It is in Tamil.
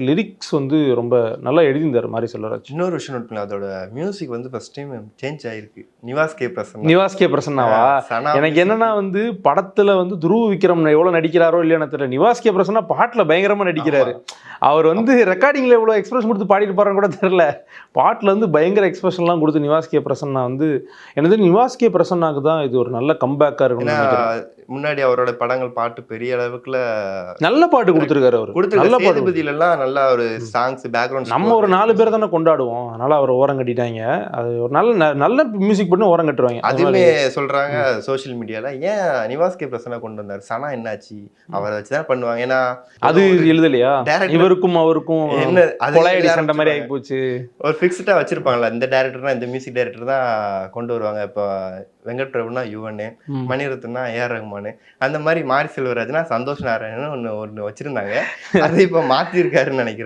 லிரிக்ஸ் வந்து ரொம்ப நல்லா எழுதியிருந்தார் மாரி செல்வராஜ். இன்னொரு விஷயம் நோட் பண்ணல, அதோட மியூசிக் வந்து ஃபர்ஸ்ட் டைம் சேஞ்ச் ஆயிருக்கு. நிவாஸ் கே பிரசன்னா. நிவாஸ் கே பிரசன்னாவா? எனக்கு என்னன்னா வந்து படத்துல வந்து துருவ விக்ரம் எவ்வளவு நடிக்கிறாரோ இல்லையா தெரியல, நிவாஸ் கே பிரசன்னா பாட்டுல பயங்கரமா நடிக்கிறாரு. அவர் வந்து ரெக்கார்டிங்ல எவ்வளவு எக்ஸ்பிரஷன் கொடுத்து பாடிட்டு போறான்னு கூட தெரியல. பாட்டுல வந்து பயங்கர எக்ஸ்பிரஷன்லாம் கொடுத்து நிவாஸ் கே பிரசன்னா வந்து எனக்கு நிவாஸ் கே பிரசன்னாக்கு தான் இது ஒரு நல்ல கம்பேக்கா இருக்கும்னு நினைக்கிறேன். முன்னாடி அவரோட படங்கள் பாட்டு பெரிய அளவுக்குல நல்ல பாட்டு கொடுத்துருக்காரு அவர். நல்ல சேதுபதியில எல்லாம் நல்ல ஒரு சாங்ஸ் பேக்ரவுண்ட். நம்ம ஒரு 4 பேர் தானே கொண்டாடுவோம், அதனால அவர் ஓரம் கட்டிட்டாங்க. அது ஒரு நல்ல மியூசிக் பண்ணி ஓரம் கட்டுவாங்க. அதுவுமே சொல்றாங்க சோசியல் மீடியால, ஏன் நிவாஸ் கே பிரசன்னா கொண்டு வந்தார், சனா என்னாச்சு, அவரை வச்சுதான் பண்ணுவாங்க. ஏன்னா அது எழுதலையா இவருக்கும் அவருக்கும் என்ன கொலையடி சண்டை மாதிரி ஆகி போச்சு. ஒரு ஃபிக்ஸ்டா வச்சிருப்பாங்களா, இந்த டைரக்டர்னா இந்த மியூசிக் டைரக்டர் தான் கொண்டு வருவாங்க. இப்போ வெங்கட் பிரபுனா யுவன், மணிரத்னா ஏஆர் ரஹ்மான், அந்த மாதிரி மாரி செல்வராஜ்னா சந்தோஷ் நாராயணன் ஒன்று வச்சிருந்தாங்க. அதை இப்போ மாத்திருக்காருன்னு நினைக்கிறேன்.